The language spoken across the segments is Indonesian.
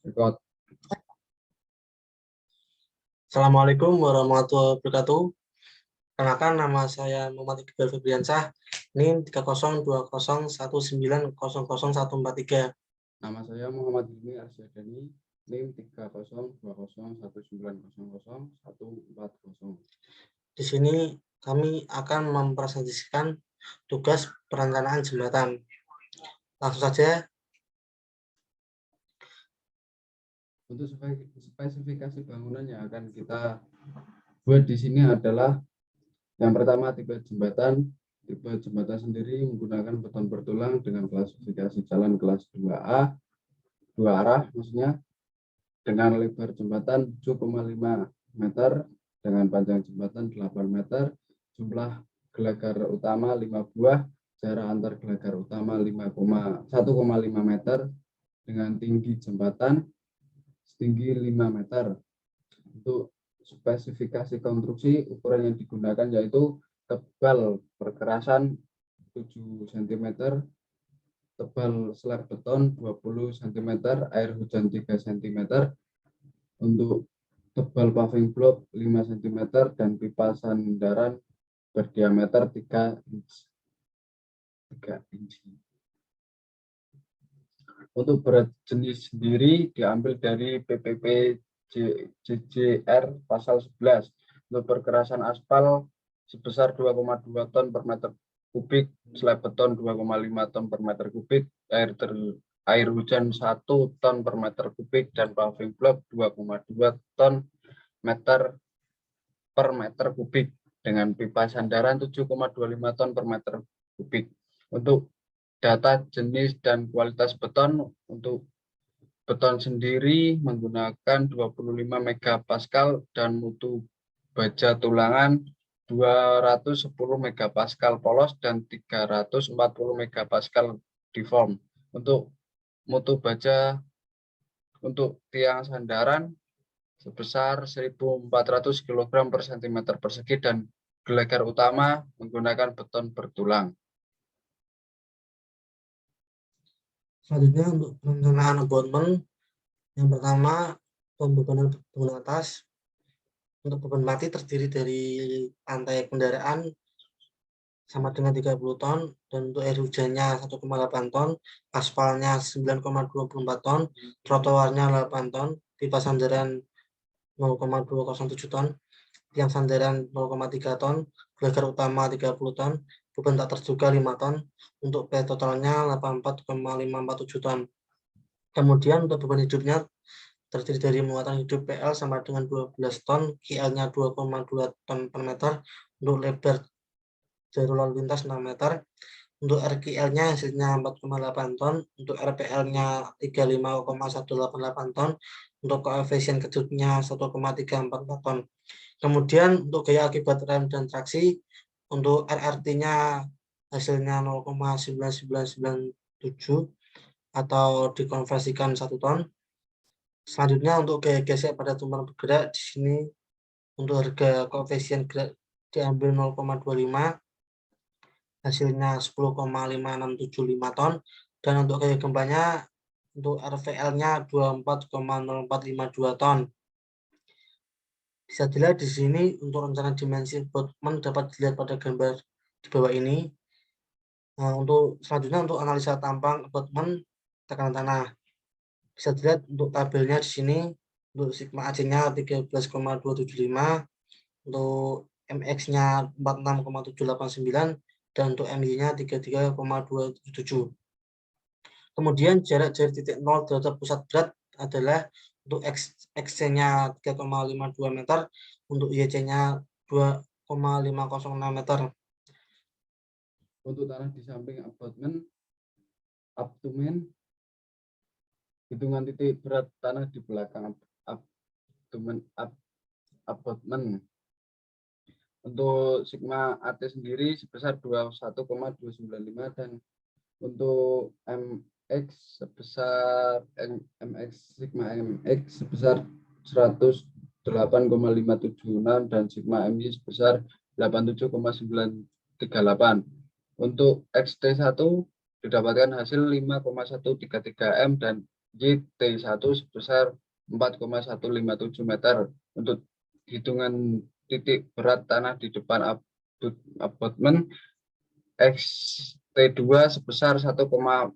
Record. Assalamualaikum warahmatullahi wabarakatuh. Kenalkan, nama saya Muhammad Iqbal Febriansyah, NIM 30201900143. Nama saya Muhammad Hilmi Arsyadani, NIM 30201900140. Di sini kami akan mempresentasikan tugas perencanaan jembatan. Langsung saja. Untuk spesifikasi bangunan yang akan kita buat di sini adalah yang pertama tipe jembatan. Tipe jembatan sendiri menggunakan beton bertulang dengan klasifikasi jalan kelas 2A, 2 arah maksudnya, dengan lebar jembatan 7,5 meter, dengan panjang jembatan 8 meter, jumlah gelagar utama 5 buah, jarak antar gelagar utama 1,5 meter, dengan tinggi jembatan setinggi 5 meter. Untuk spesifikasi konstruksi, ukuran yang digunakan yaitu tebal perkerasan 7 cm, tebal slab beton 20 cm, air hujan 3 cm, untuk tebal paving block 5 cm, dan pipa sandaran berdiameter 3 inci. Untuk berat jenis sendiri diambil dari PPP JJR pasal 11. Untuk perkerasan aspal sebesar 2,2 ton per meter kubik, slab beton 2,5 ton per meter kubik, air hujan 1 ton per meter kubik, dan paving block 2,2 ton per meter kubik, dengan pipa sandaran 7,25 ton per meter kubik. Untuk data jenis dan kualitas beton, untuk beton sendiri menggunakan 25 megapascal dan mutu baja tulangan 210 megapascal polos dan 340 megapascal deform. Untuk mutu baja untuk tiang sandaran sebesar 1.400 kg per cm persegi, dan gelagar utama menggunakan beton bertulang. Selanjutnya untuk perencanaan abutment, yang pertama pembebanan bangunan atas. Untuk beban mati terdiri dari lantai kendaraan sama dengan 30 ton, dan untuk air hujannya 1,8 ton, aspalnya 9,24 ton, trotoarnya 8 ton, pipa sandaran 0,207 ton, tiang sandaran 0,3 ton, gelagar utama 30 ton, beban tak terduga 5 ton, untuk P totalnya 84,547 ton. Kemudian untuk beban hidupnya terdiri dari muatan hidup PL sama dengan 12 ton, KL-nya 2,2 ton per meter, untuk lebar jalur lalu lintas 6 meter, untuk RKL-nya hasilnya 4,8 ton, untuk RPL-nya 35,188 ton, untuk koefisien kejutnya 1,344 ton. Kemudian untuk gaya akibat rem dan traksi, untuk RRT-nya hasilnya 0,9997 atau dikonversikan 1 ton. Selanjutnya untuk gaya gesek pada tumpuan bergerak, di sini untuk harga koefisien gerak diambil 0,25, hasilnya 10,5675 ton, dan untuk gaya gempanya untuk RVL-nya 24,0452 ton. Bisa dilihat di sini untuk rencana dimensi abutment dapat dilihat pada gambar di bawah ini. Nah, untuk selanjutnya untuk analisa tampang abutment tekanan tanah. Bisa dilihat untuk tabelnya di sini, untuk sigma AC-nya 13,275, untuk MX-nya 46,789, dan untuk MY-nya 33,277. Kemudian jarak dari titik 0 terhadap pusat berat adalah untuk XC-nya 3,52 meter, untuk YC-nya 2,506 meter. Untuk tanah di samping abutment, hitungan titik berat tanah di belakang abutment. Untuk sigma AT sendiri sebesar 21,295, dan untuk sigma MX sebesar 108,576, dan sigma MY sebesar 87,938. Untuk XT1 didapatkan hasil 5,133 M, dan YT1 sebesar 4,157 meter. Untuk hitungan titik berat tanah di depan abutmen, XT2 sebesar 1,455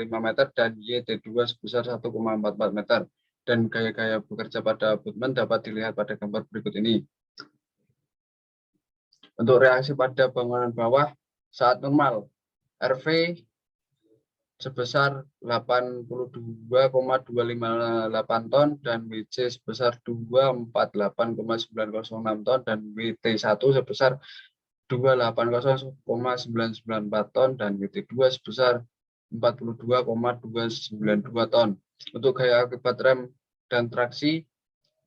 meter dan YT2 sebesar 1,44 meter. Dan gaya-gaya bekerja pada abutmen dapat dilihat pada gambar berikut ini. Untuk reaksi pada bangunan bawah saat normal, RV sebesar 82,258 ton dan WC sebesar 248,906 ton dan WT1 sebesar 280,994 ton dan WT2 sebesar 42,292 ton. Untuk gaya akibat rem dan traksi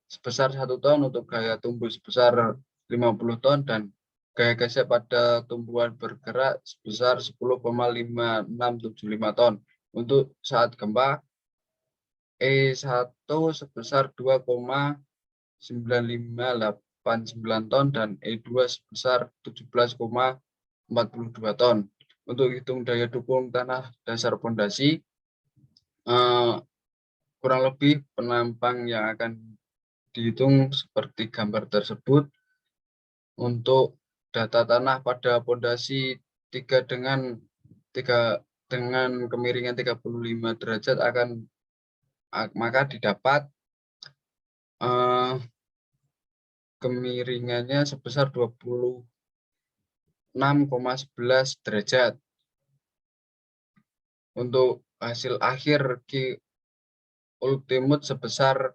sebesar 1 ton, untuk gaya tumbuh sebesar 50 ton dan gaya gesek pada tumbuhan bergerak sebesar 10,5675 ton. Untuk saat gempa, E1 sebesar 2,9589 ton dan E2 sebesar 17,42 ton. Untuk hitung daya dukung tanah dasar pondasi, kurang lebih penampang yang akan dihitung seperti gambar tersebut. Untuk data tanah pada pondasi 3 dengan kemiringan 35 derajat maka didapat kemiringannya sebesar 26,11 derajat. Untuk hasil akhir Q ultimate sebesar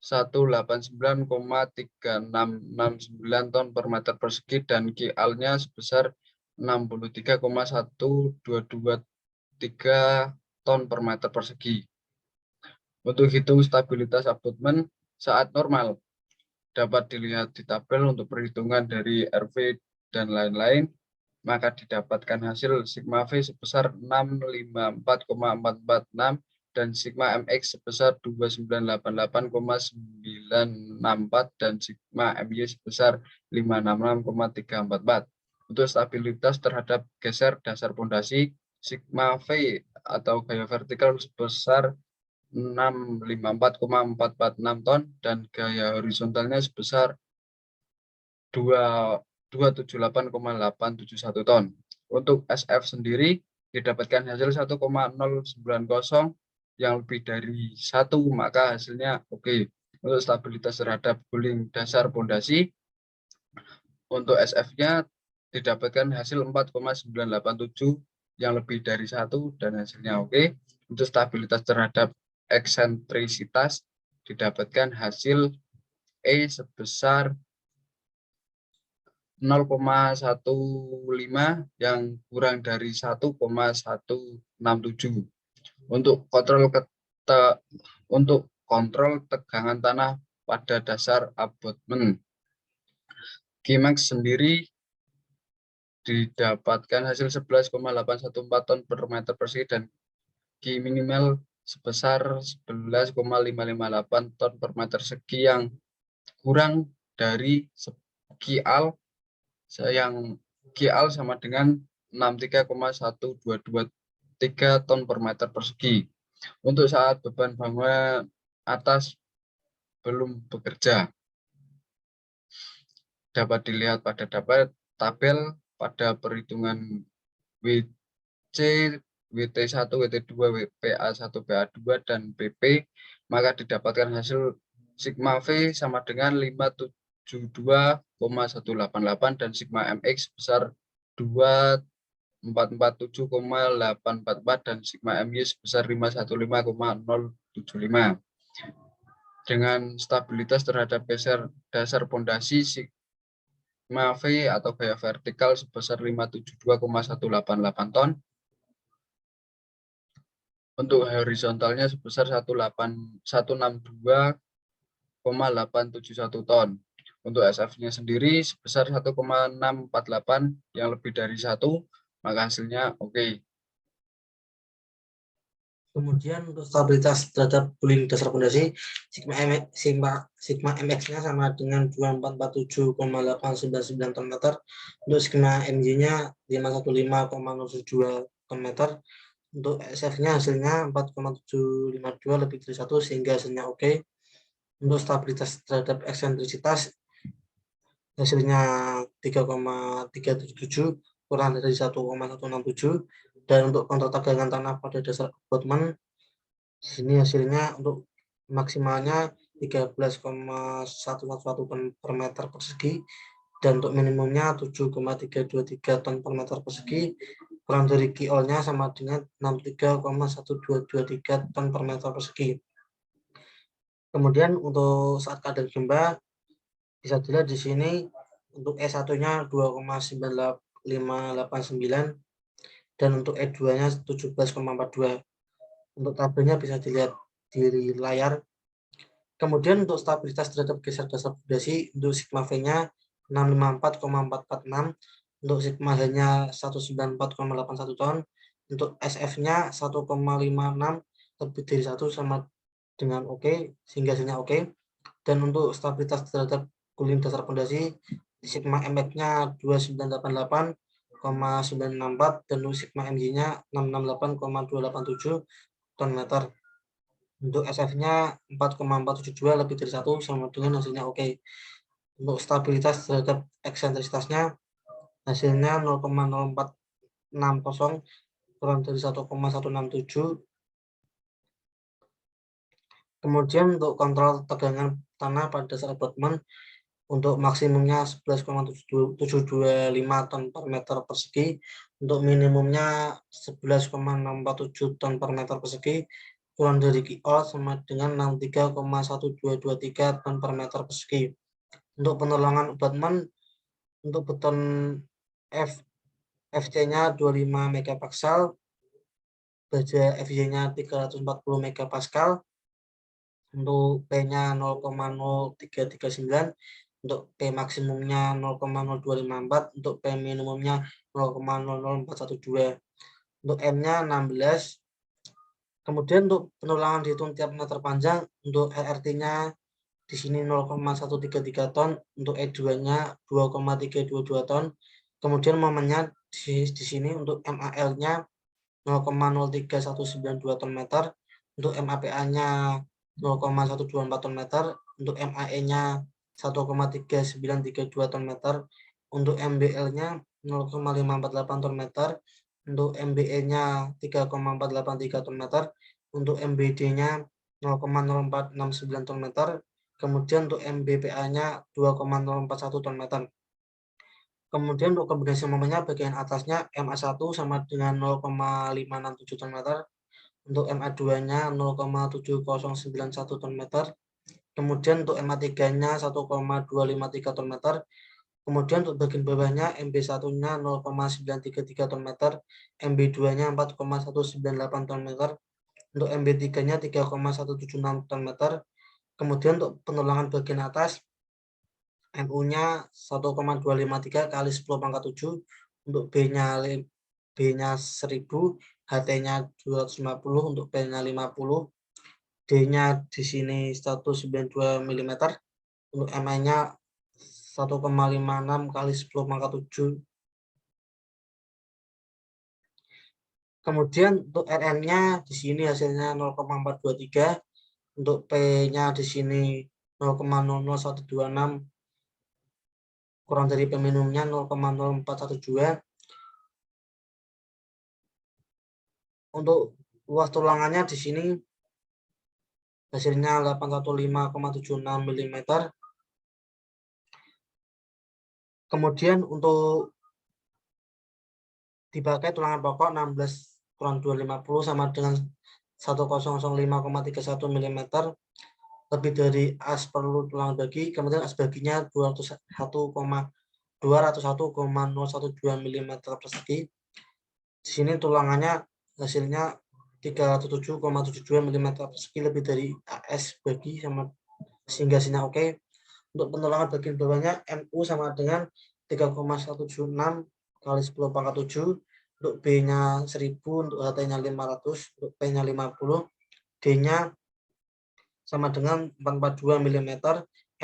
189,3669 ton per meter persegi dan QL-nya sebesar 63,1223 ton per meter persegi. Untuk hitung stabilitas abutmen saat normal dapat dilihat di tabel. Untuk perhitungan dari RV dan lain-lain, maka didapatkan hasil sigma V sebesar 654,446 dan sigma MX sebesar 2988,964 dan sigma MY sebesar 566,344. Untuk stabilitas terhadap geser dasar pondasi, sigma V atau gaya vertikal sebesar 654,446 ton dan gaya horizontalnya sebesar 278,871 ton. Untuk SF sendiri didapatkan hasil 1,090 yang lebih dari 1, maka hasilnya oke. Untuk stabilitas terhadap guling dasar pondasi, untuk SF-nya didapatkan hasil 4,987 yang lebih dari 1 dan hasilnya oke. Untuk stabilitas terhadap eksentrisitas didapatkan hasil E sebesar 0,15 yang kurang dari 1,167. Untuk kontrol tegangan tanah pada dasar abutmen, Qmax sendiri didapatkan hasil 11,814 ton per meter persegi dan Q minimal sebesar 11,558 ton per meter persegi yang kurang dari QL yang QL sama dengan 63,1223 ton per meter persegi. Untuk saat beban bangunan atas belum bekerja, dapat dilihat pada tabel pada perhitungan WC, WT1, WT2, PA1, PA2, dan PP, maka didapatkan hasil sigma V sama dengan 572,188 dan sigma MX sebesar 2447,844 dan sigma MY sebesar 515,075. Dengan stabilitas terhadap geser dasar pondasi, sigma V atau gaya vertikal sebesar 572,188 ton. Untuk horizontalnya sebesar 162,871 ton. Untuk SF-nya sendiri sebesar 1,648 yang lebih dari 1, maka hasilnya oke. Kemudian untuk stabilitas terhadap guling dasar pondasi, sigma MX-nya sama dengan 2447,899 ton meter. Untuk sigma MY-nya 515,072 ton meter. Untuk SF-nya hasilnya 4,752 lebih dari 1 sehingga hasilnya oke. Untuk stabilitas terhadap eksentrisitas hasilnya 3,377 kurang dari 1,167. Dan untuk kontrol tegangan tanah pada dasar abutmen di sini hasilnya untuk maksimalnya 13,111 ton per meter persegi dan untuk minimumnya 7,323 ton per meter persegi, kurang dari Q-nya sama dengan 63,1223 ton per meter persegi. Kemudian untuk saat keadaan gempa bisa dilihat di sini untuk E1-nya 2,9589 dan untuk E2-nya 17,42. Untuk tabelnya bisa dilihat di layar. Kemudian untuk stabilitas terhadap geser dasar fondasi untuk sigma V-nya 654,446, untuk sigma H-nya 194,81 ton, untuk SF-nya 1,56 lebih dari 1 sama dengan oke, sehingga hasilnya oke. Dan untuk stabilitas terhadap cooling dasar fondasi sigma MX-nya 2988,964 dan untuk sigma MJ-nya 668,287 ton meter. Untuk SF-nya 4,472 lebih dari 1 sama dengan hasilnya oke. Untuk stabilitas terhadap eksentrisitasnya hasilnya 0,0460 kurang dari 1,167. Kemudian untuk kontrol tegangan tanah pada dasar abutmen untuk maksimumnya 11,725 ton per meter persegi, untuk minimumnya 11,647 ton per meter persegi, kurang dari Q sama dengan 63,1223 ton per meter persegi. Untuk penolongan abutmen untuk beton FC-nya 25 megapaskal, baja FY-nya 340 megapascal, untuk P-nya 0,0339, untuk P maksimumnya 0,0254, untuk P minimumnya 0,00412, untuk M-nya 16. Kemudian untuk penulangan dihitung tiap meter panjang, untuk RRT-nya di sini 0,133 ton, untuk E2-nya 2,322 ton. Kemudian momennya di sini untuk MAL-nya 0,03192 ton meter, untuk MAPA-nya 0,124 ton meter, untuk MAE-nya 1,3932 ton meter, untuk MBL-nya 0,548 ton meter, untuk MBE-nya 3,483 ton meter, untuk MBD-nya 0,0469 ton meter, kemudian untuk MBPA-nya 2,041 ton meter. Kemudian untuk kombinasi momennya bagian atasnya MA1 sama dengan 0,567 ton meter, untuk MA2-nya 0,7091 ton meter, kemudian untuk MA3-nya 1,253 ton meter, kemudian untuk bagian bawahnya MB1-nya 0,933 ton meter, MB2-nya 4,198 ton meter, untuk MB3-nya 3,176 ton meter. Kemudian untuk penulangan bagian atas MU-nya 1,253 kali 10 pangkat 7, untuk B-nya 1000, HT-nya 250, untuk P-nya 50, D-nya di sini 192 mm, untuk MI-nya 1,56 kali 10 pangkat 7. Kemudian untuk RN-nya di sini hasilnya 0,423, untuk P-nya di sini 0,00126, kurang dari P minimumnya 0,0412. Untuk luas tulangannya di sini hasilnya 815,76 mm. Kemudian untuk dipakai tulangan pokok 16 kurang 250 sama dengan 1005,31 mm, lebih dari as perlu tulangan bagi, kemudian as baginya 201,012 mm persegi. Di sini tulangannya hasilnya 307,72 mm persegi lebih dari AS bagi sama sehingga hasilnya oke. Untuk penulangan bagian bawahnya MU sama dengan 3,176 kali 10 pangkat 7, untuk B-nya 1000, untuk HT-nya 500, untuk P-nya 50, D-nya sama dengan 442 mm,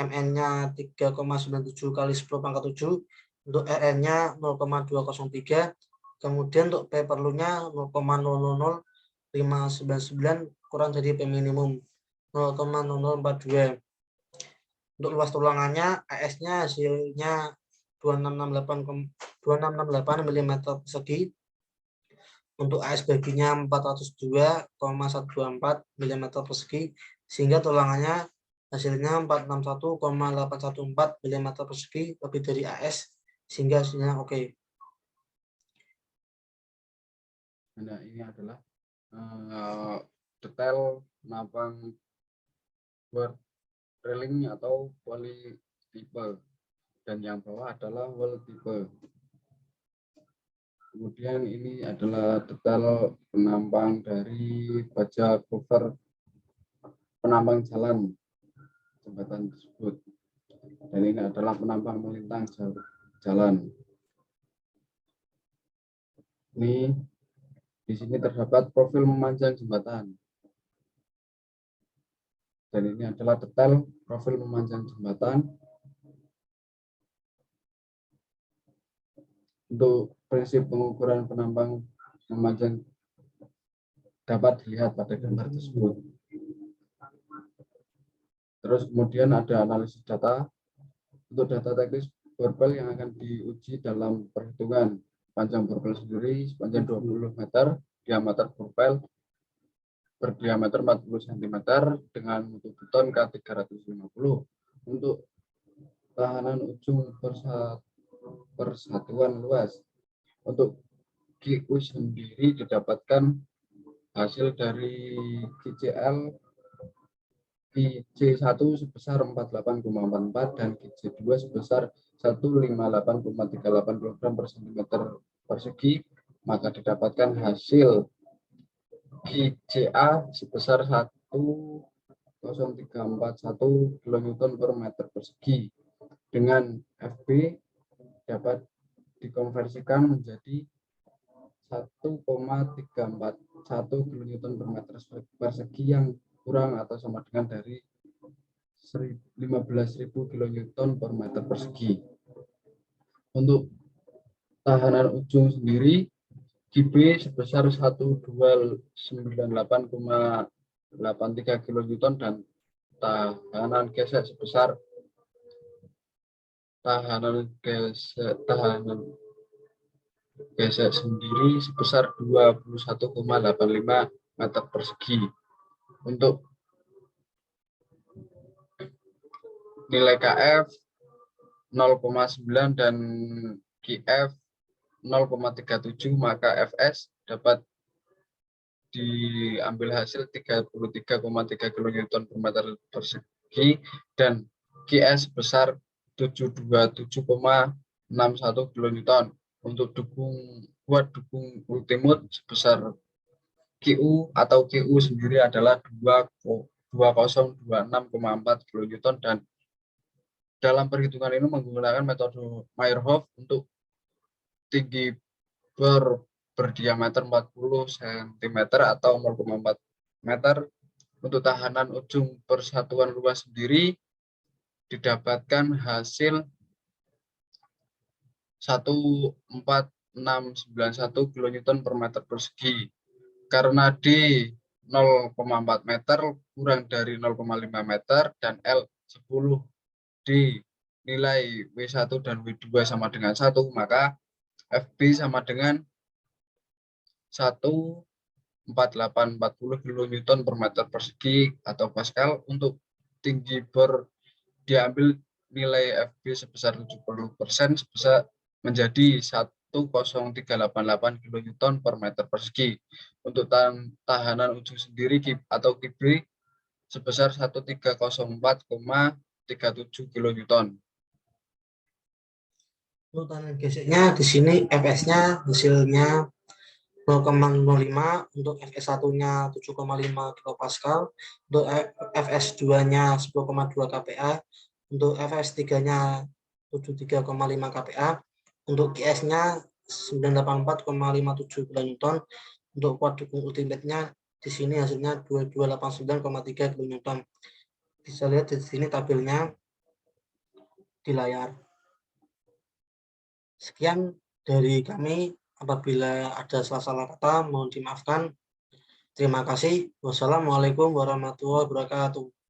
MN-nya 3,97 kali 10 pangkat 7, untuk RN-nya 0,203, Kemudian untuk P perlunya 0,000599 kurang dari P minimum 0,0042. Untuk luas tulangannya AS-nya hasilnya 2668 mm persegi. Untuk AS baginya 402,124 mm persegi, sehingga tulangannya hasilnya 461,814 mm persegi, lebih dari AS, sehingga hasilnya oke. Nah, ini adalah detail penampang board railing atau poly tipe, dan yang bawah adalah wall tipe. Kemudian ini adalah detail penampang dari baja cover penampang jalan jembatan tersebut, dan ini adalah penampang melintang jalan. Ini di sini terdapat profil memanjang jembatan, dan ini adalah detail profil memanjang jembatan. Untuk prinsip pengukuran penampang memanjang dapat dilihat pada gambar tersebut. Terus kemudian ada analisis data. Untuk data teknis borbel yang akan diuji dalam perhitungan panjang borbel sendiri sepanjang 20 meter, diameter borbel berdiameter 40 cm dengan mutu beton K350. Untuk tahanan ujung persatuan luas, untuk QU sendiri didapatkan hasil dari QCL QC1 sebesar 48,44 dan QC2 sebesar 158,38 kg per cm persegi, maka didapatkan hasil QCA sebesar 10341 kN per meter persegi. Dengan FB dapat dikonversikan menjadi 1,341 kN per meter persegi yang kurang atau sama dengan dari 15.000 kN per meter persegi. Untuk tahanan ujung sendiri, GB sebesar 1298,83 kN dan tahanan gesek sebesar tahanan gesek sendiri sebesar 21,85 meter persegi. Untuk nilai KF 0,9 dan QF 0,37, maka FS dapat diambil hasil 33,3 kN per meter persegi dan QS sebesar 727,61 kN. Untuk buat dukung ultimate sebesar QU atau QU sendiri adalah 2026,4 kN, dan dalam perhitungan ini menggunakan metode Meyerhof. Untuk tinggi berdiameter 40 cm atau 0,4 meter. Untuk tahanan ujung persatuan luas sendiri didapatkan hasil 14691 kN per meter persegi. Karena D 0,4 meter kurang dari 0,5 meter dan L 10 D nilai W1 dan W2 sama dengan 1, maka FB sama dengan 14840 kN per meter persegi atau Pascal. Untuk tinggi bor diambil nilai FB sebesar 70% sebesar menjadi 10388 kN per meter persegi. Untuk tahanan ujung sendiri atau QB sebesar 1304,37 kN. Untuk tahanan geseknya di sini FS-nya hasilnya 0,05, untuk FS1-nya 7,5 kPa, untuk FS2-nya 10,2 kPa, untuk FS3-nya 73,5 kPa, untuk QS-nya 984,57 kN. Untuk kuat dukung ultimate-nya di sini hasilnya 2289,3 kN. Bisa lihat di sini tabelnya di layar. Sekian dari kami. Apabila ada salah-salah kata, mohon dimaafkan. Terima kasih. Wassalamualaikum warahmatullahi wabarakatuh.